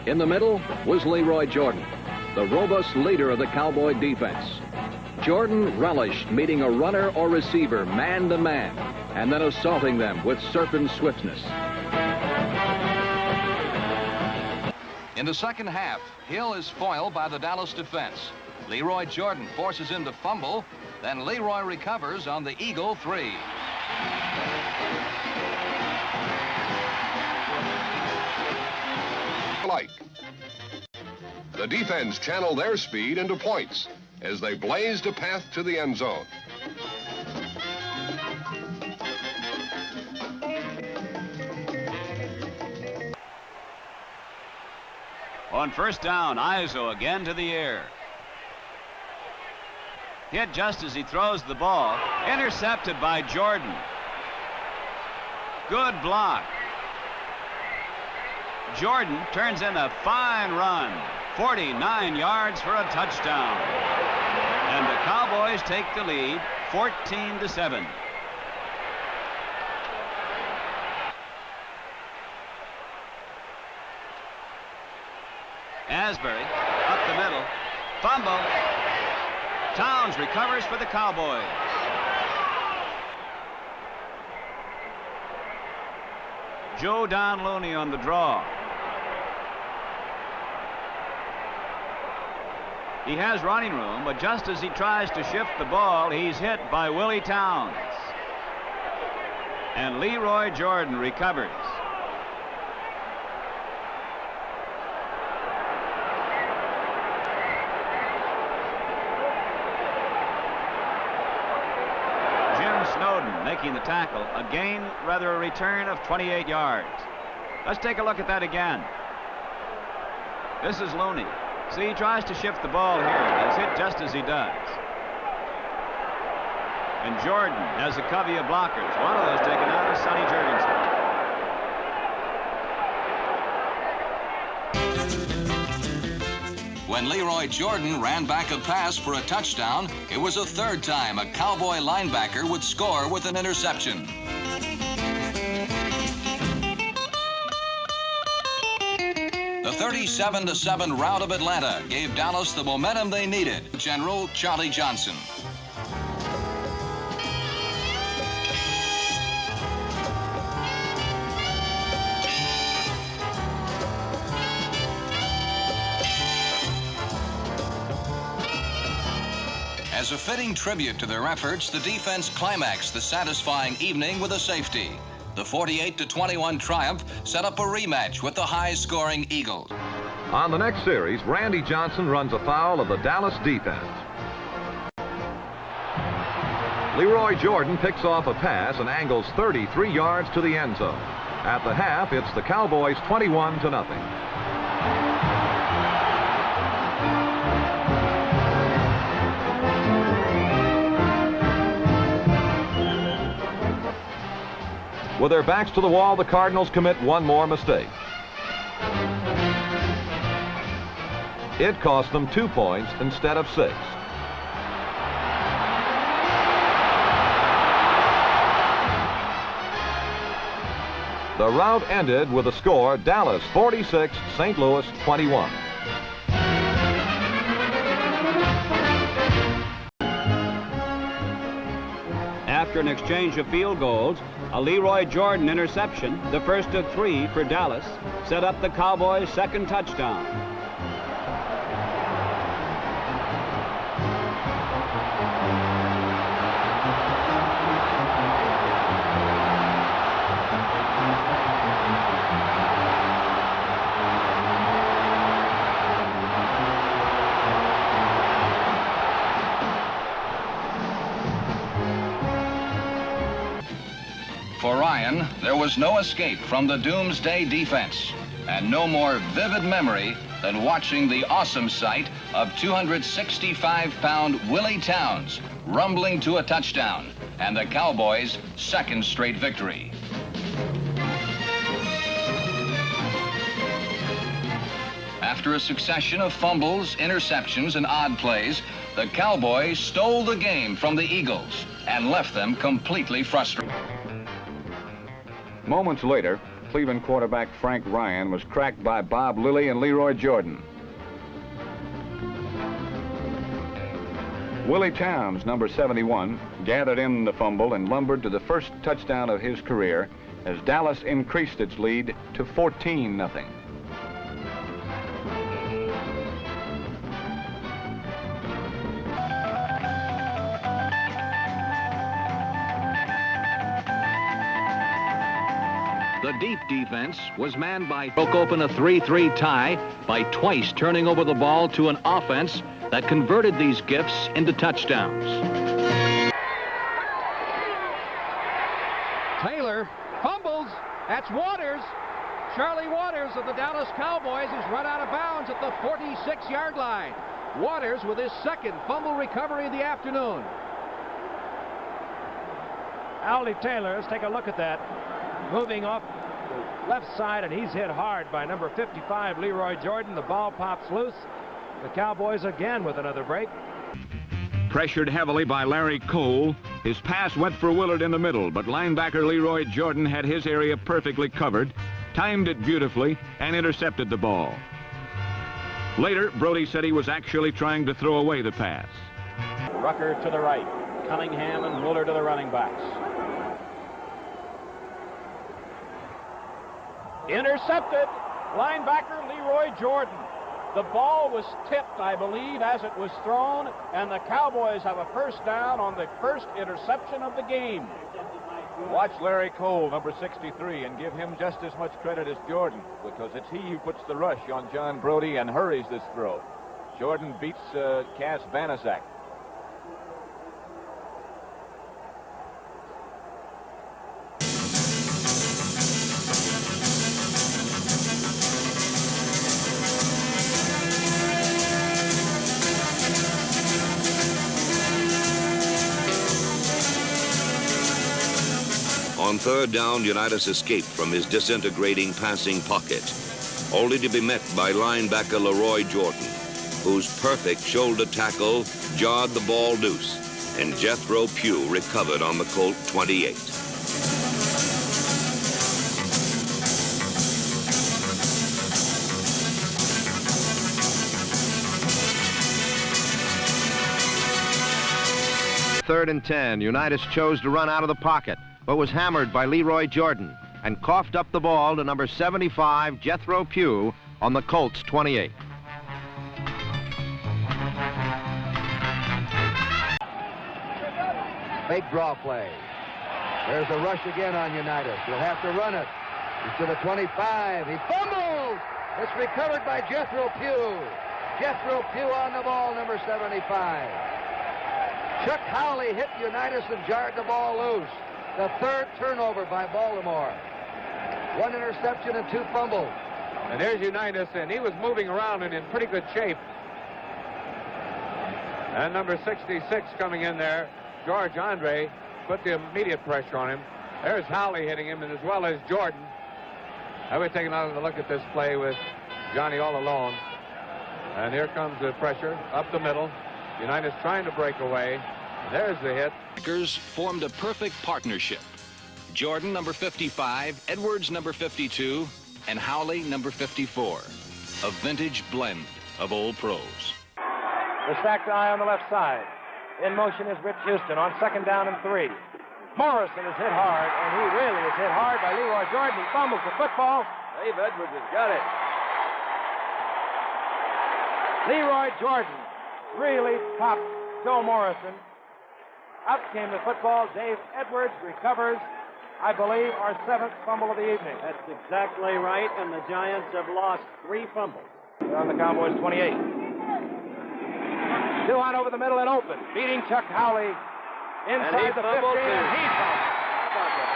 In the middle was Leroy Jordan, the robust leader of the Cowboy defense. Jordan relished meeting a runner or receiver man-to-man and then assaulting them with serpent swiftness. In the second half, Hill is foiled by the Dallas defense. Leroy Jordan forces him to fumble, then Leroy recovers on the Eagle 3. The defense channeled their speed into points as they blazed a path to the end zone. On first down, Izo again to the air. Hit just as he throws the ball. Intercepted by Jordan. Good block. Jordan turns in a fine run. 49 yards for a touchdown. And the Cowboys take the lead 14-7. Asbury up the middle. Fumble. Towns recovers for the Cowboys. Joe Don Looney on the draw. He has running room, but just as he tries to shift the ball, he's hit by Willie Towns. And Leroy Jordan recovers. Making the tackle, a gain, rather a return of 28 yards. Let's take a look at that again. This is Looney. See, he tries to shift the ball here. He's hit just as he does. And Jordan has a covey of blockers. One of those taken out is Sonny Jurgensen. When Leroy Jordan ran back a pass for a touchdown, it was a third time a Cowboy linebacker would score with an interception. The 37-7 rout of Atlanta gave Dallas the momentum they needed. General Charlie Johnson. As a fitting tribute to their efforts, the defense climaxed the satisfying evening with a safety. The 48-21 triumph set up a rematch with the high-scoring Eagles. On the next series, Randy Johnson runs afoul of the Dallas defense. Leroy Jordan picks off a pass and angles 33 yards to the end zone. At the half, it's the Cowboys 21-0. With their backs to the wall, the Cardinals commit one more mistake. It cost them 2 points instead of 6. The rout ended with a score: Dallas 46, St. Louis 21. After an exchange of field goals, a Leroy Jordan interception, the first of 3 for Dallas, set up the Cowboys' second touchdown. For Ryan, there was no escape from the Doomsday defense, and no more vivid memory than watching the awesome sight of 265-pound Willie Towns rumbling to a touchdown and the Cowboys' second straight victory. After a succession of fumbles, interceptions, and odd plays, the Cowboys stole the game from the Eagles and left them completely frustrated. Moments later, Cleveland quarterback Frank Ryan was cracked by Bob Lilly and Leroy Jordan. Willie Towns, number 71, gathered in the fumble and lumbered to the first touchdown of his career as Dallas increased its lead to 14-0. The deep defense was manned by broke open a 3-3 tie by twice turning over the ball to an offense that converted these gifts into touchdowns. Taylor fumbles. That's Waters. Charlie Waters of the Dallas Cowboys is run out of bounds at the 46-yard line. Waters with his second fumble recovery of the afternoon. Allie Taylor, let's take a look at that. Moving off the left side, and he's hit hard by number 55, Leroy Jordan. The ball pops loose. The Cowboys again with another break. Pressured heavily by Larry Cole, his pass went for Willard in the middle, but linebacker Leroy Jordan had his area perfectly covered, timed it beautifully, and intercepted the ball. Later, Brody said he was actually trying to throw away the pass. Rucker to the right. Cunningham and Willard to the running backs. Intercepted. Linebacker Leroy Jordan. The ball was tipped, I believe, as it was thrown, and the Cowboys have a first down on the first interception of the game. Watch Larry Cole, number 63, and give him just as much credit as Jordan, because it's he who puts the rush on John Brody and hurries this throw. Jordan beats Cass Banaszak. On third down, Unitas escaped from his disintegrating passing pocket, only to be met by linebacker Leroy Jordan, whose perfect shoulder tackle jarred the ball loose, and Jethro Pugh recovered on the Colt 28. Third and 10. Unitas chose to run out of the pocket, but was hammered by Leroy Jordan and coughed up the ball to number 75, Jethro Pugh, on the Colts 28. Big draw play. There's a rush again on Unitas. He'll have to run it. He's to the 25. He fumbles. It's recovered by Jethro Pugh. Jethro Pugh on the ball, number 75. Chuck Howley hit Unitas and jarred the ball loose. The third turnover by Baltimore. One interception and two fumbles. And there's Unitas, and he was moving around and in pretty good shape. And number 66 coming in there, George Andre, put the immediate pressure on him. There's Howley hitting him, and as well as Jordan. Now we're taking another look at this play with Johnny all alone. And here comes the pressure up the middle. Unitas trying to break away. There's the hit. Packers formed a perfect partnership. Jordan, number 55, Edwards, number 52, and Howley, number 54. A vintage blend of old pros. The stacked eye on the left side. In motion is Rich Houston on second down and 3. Morrison is hit hard, and he really is hit hard by Leroy Jordan. He fumbles the football. Dave Edwards has got it. Leroy Jordan really popped Joe Morrison. Out came the football. Dave Edwards recovers, I believe, our 7th fumble of the evening. That's exactly right, and the Giants have lost 3 fumbles. They're on the Cowboys 28. Duhan over the middle and open, beating Chuck Howley inside the 15, and he fumbles. How about that?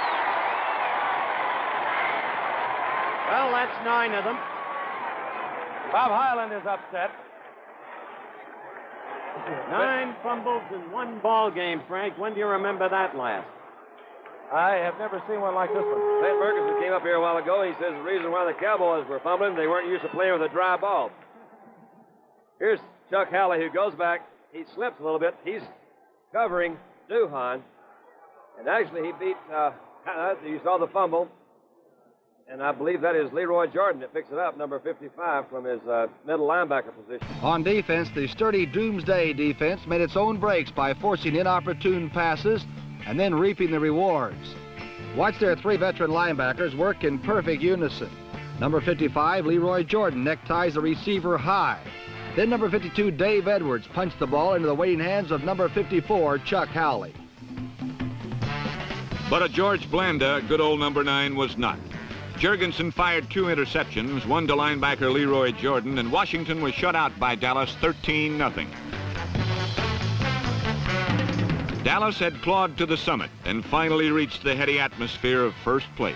Well, that's 9 of them. Bob Hyland is upset. 9 fumbles in 1 ball game, Frank. When do you remember that last? I have never seen one like this one. St. Ferguson came up here a while ago. He says the reason why the Cowboys were fumbling, they weren't used to playing with a dry ball. Here's Chuck Howley, who goes back. He slips a little bit. He's covering Duhan. And actually, he beat, you saw the fumble. And I believe that is Leroy Jordan that picks it up, number 55, from his middle linebacker position. On defense, the sturdy Doomsday defense made its own breaks by forcing inopportune passes and then reaping the rewards. Watch their three veteran linebackers work in perfect unison. Number 55, Leroy Jordan, neckties the receiver high. Then number 52, Dave Edwards, punched the ball into the waiting hands of number 54, Chuck Howley. But a George Blanda, good old number 9, was not. Jurgensen fired 2 interceptions, one to linebacker Leroy Jordan, and Washington was shut out by Dallas 13-0. Dallas had clawed to the summit and finally reached the heady atmosphere of first place.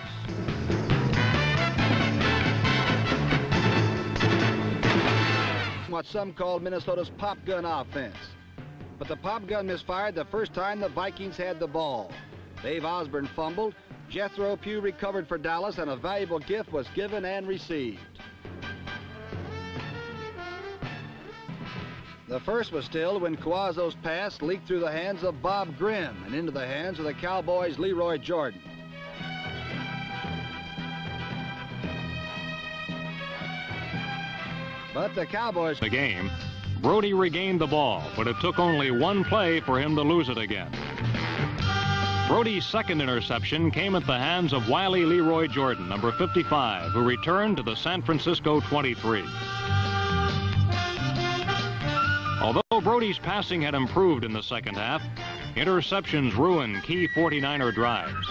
What some called Minnesota's pop gun offense. But the pop gun misfired the first time the Vikings had the ball. Dave Osborne fumbled, Jethro Pugh recovered for Dallas, and a valuable gift was given and received. The first was stilled when Coazo's pass leaked through the hands of Bob Grimm and into the hands of the Cowboys' Leroy Jordan. But the Cowboys... The game, Brody regained the ball, but it took only one play for him to lose it again. Brody's second interception came at the hands of wily Leroy Jordan, number 55, who returned to the San Francisco 23. Although Brody's passing had improved in the second half, interceptions ruined key 49er drives.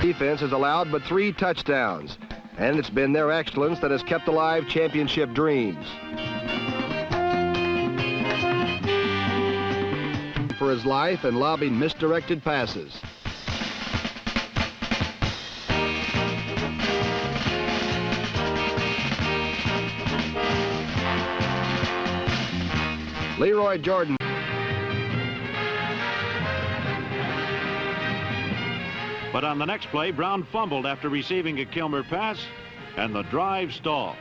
Defense has allowed but 3 touchdowns, and it's been their excellence that has kept alive championship dreams. For his life and lobbing misdirected passes. Leroy Jordan. But on the next play, Brown fumbled after receiving a Kilmer pass, and the drive stalled.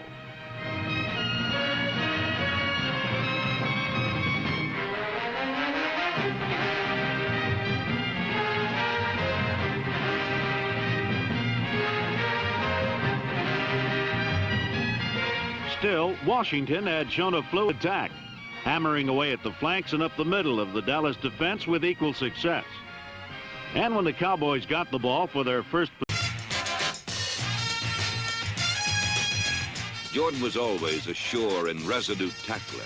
Still, Washington had shown a fluid attack, hammering away at the flanks and up the middle of the Dallas defense with equal success. And when the Cowboys got the ball for their first... Jordan was always a sure and resolute tackler,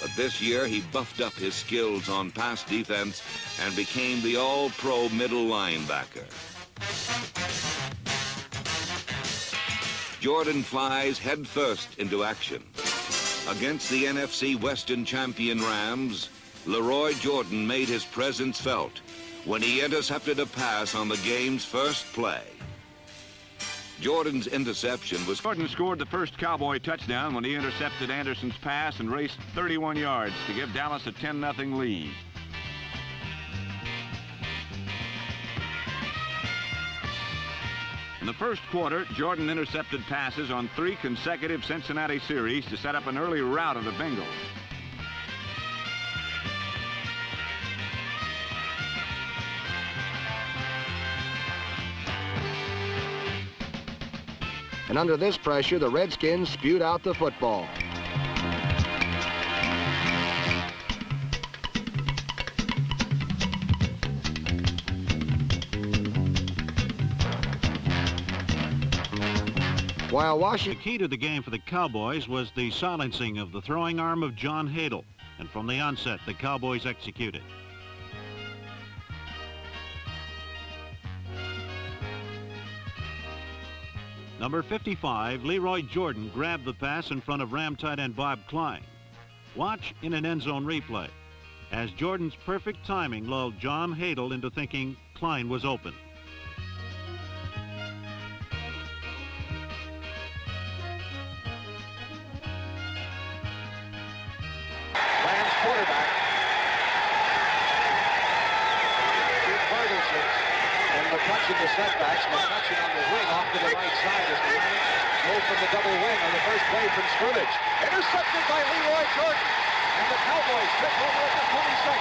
but this year he buffed up his skills on pass defense and became the all-pro middle linebacker. Jordan flies headfirst into action. Against the NFC Western champion Rams, Leroy Jordan made his presence felt when he intercepted a pass on the game's first play. Jordan's interception was... Jordan scored the first Cowboy touchdown when he intercepted Anderson's pass and raced 31 yards to give Dallas a 10-0 lead. In the first quarter, Jordan intercepted passes on 3 consecutive Cincinnati series to set up an early rout of the Bengals. And under this pressure, the Redskins spewed out the football. While Washington... The key to the game for the Cowboys was the silencing of the throwing arm of John Hadel, and from the onset, the Cowboys executed. Number 55, Leroy Jordan, grabbed the pass in front of Ram tight end Bob Klein. Watch in an end zone replay, as Jordan's perfect timing lulled John Hadel into thinking Klein was open. Rams quarterback. And McCutcheon the setbacks. McCutcheon on the wing off to the right side as the Rams go from the double wing on the first play from scrimmage. Intercepted by Leroy Jordan. And the Cowboys trip over at the 26.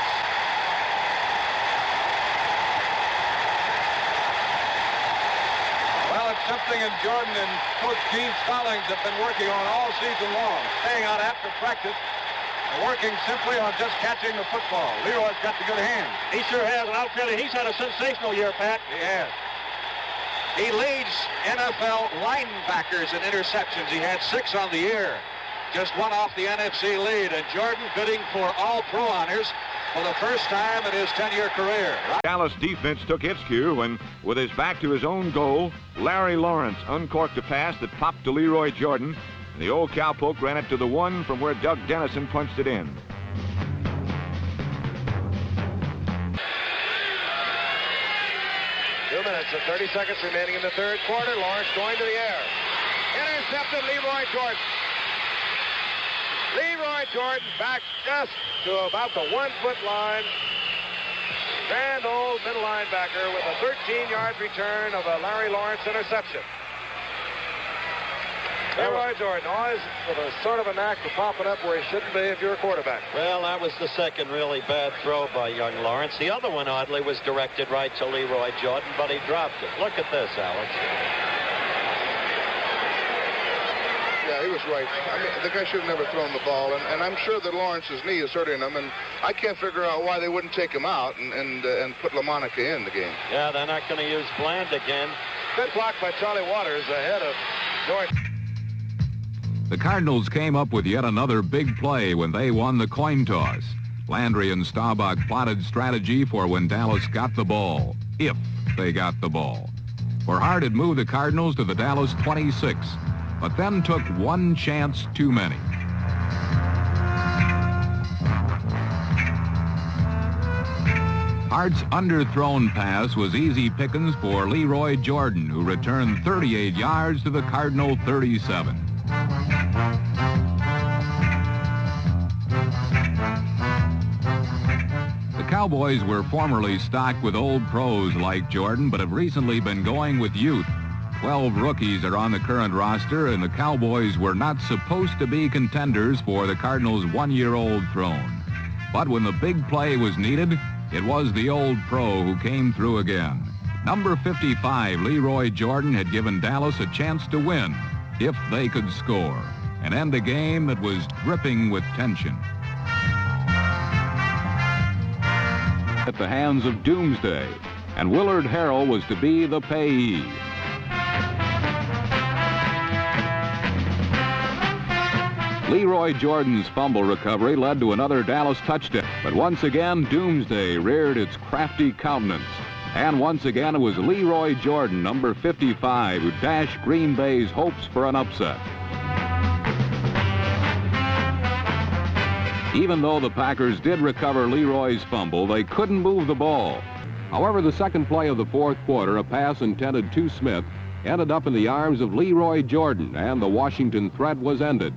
Well, it something in Jordan and Coach Gene Stallings have been working on all season long, staying out after practice, working simply on just catching the football. Leroy's got the good hand. He sure has, and I'll tell you, he's had a sensational year, Pat. He has. He leads NFL linebackers in interceptions. He had 6 on the year. Just one off the NFC lead, and Jordan bidding for all-pro honors for the first time in his 10-year career. Dallas defense took its cue when, with his back to his own goal, Larry Lawrence uncorked a pass that popped to Leroy Jordan, and the old cowpoke ran it to the one from where Doug Dennison punched it in. 2 minutes and 30 seconds remaining in the third quarter. Lawrence going to the air. Intercepted Leroy Jordan. Leroy Jordan back just to about the 1-foot line. Grand old middle linebacker with a 13-yard return of a Larry Lawrence interception. Leroy Jordan always with a sort of a knack for popping up where he shouldn't be if you're a quarterback. Well, that was the second really bad throw by young Lawrence. The other one, oddly, was directed right to Leroy Jordan, but he dropped it. Look at this, Alex. Yeah, he was right. I mean, the guy should have never thrown the ball, and I'm sure that Lawrence's knee is hurting him, and I can't figure out why they wouldn't take him out and put LaMonica in the game. Yeah, they're not going to use Bland again. Good block by Charlie Waters ahead of Jordan. The Cardinals came up with yet another big play when they won the coin toss. Landry and Staubach plotted strategy for when Dallas got the ball, if they got the ball. For Hart had moved the Cardinals to the Dallas 26, but then took one chance too many. Hart's underthrown pass was easy pickings for Leroy Jordan, who returned 38 yards to the Cardinal 37. The Cowboys were formerly stocked with old pros like Jordan, but have recently been going with youth. 12 rookies are on the current roster, and the Cowboys were not supposed to be contenders for the Cardinals' one-year-old throne. But when the big play was needed, it was the old pro who came through again. Number 55, Leroy Jordan, had given Dallas a chance to win if they could score and end a game that was dripping with tension. At the hands of Doomsday, and Willard Harrell was to be the payee. Leroy Jordan's fumble recovery led to another Dallas touchdown, but once again, Doomsday reared its crafty countenance. And once again, it was Leroy Jordan, number 55, who dashed Green Bay's hopes for an upset. Even though the Packers did recover Leroy's fumble, they couldn't move the ball. However, the second play of the fourth quarter, a pass intended to Smith, ended up in the arms of Leroy Jordan, and the Washington threat was ended.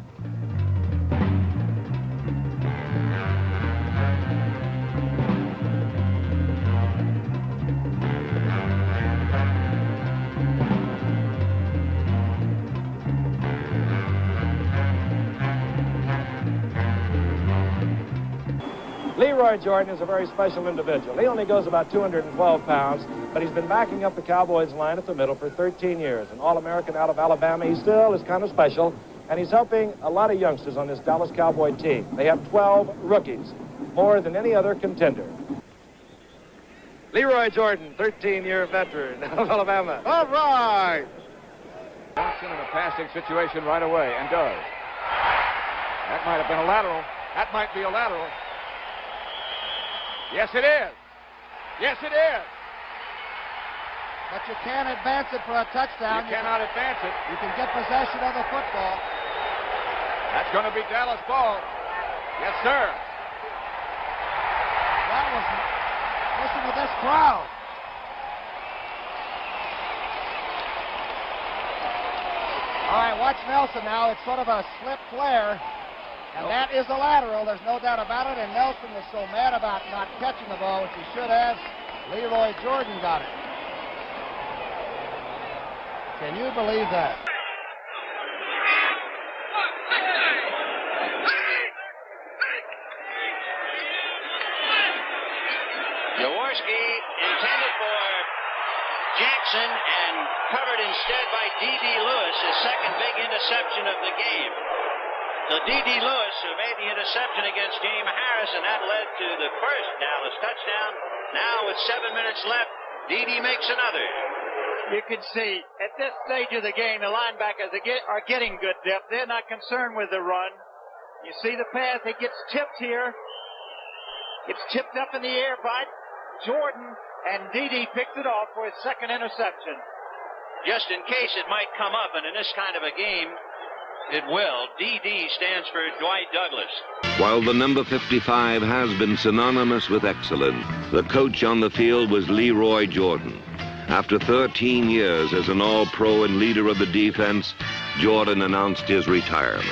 Leroy Jordan is a very special individual. He only goes about 212 pounds, but he's been backing up the Cowboys line at the middle for 13 years. An All-American out of Alabama. He still is kind of special, and he's helping a lot of youngsters on this Dallas Cowboy team. They have 12 rookies, more than any other contender. Leroy Jordan, 13-year veteran out of Alabama. All right! Johnson in a passing situation right away, and does. That might have been a lateral. That might be a lateral. Yes, it is. Yes, it is. But you can't advance it for a touchdown. You cannot advance it. You can get possession of the football. That's going to be Dallas ball. Yes, sir. That was... Listen to this crowd. All right, watch Nelson now. It's sort of a slip flare. And that is a lateral, there's no doubt about it, and Nelson was so mad about not catching the ball, which he should have. Leroy Jordan got it. Can you believe that? Jaworski intended for Jackson and covered instead by D.D. Lewis, his second big interception of the game. So D.D. Lewis, who made the interception against James Harris, and that led to the first Dallas touchdown. Now with 7 minutes left, D.D. makes another. You can see at this stage of the game, the linebackers are getting good depth. They're not concerned with the run. You see the pass. It gets tipped here. It's tipped up in the air by Jordan, and D.D. picks it off for his second interception. Just in case it might come up, and in this kind of a game, it will. D.D. stands for Dwight Douglas. While the number 55 has been synonymous with excellence, the coach on the field was Leroy Jordan. After 13 years as an All-Pro and leader of the defense, Jordan announced his retirement.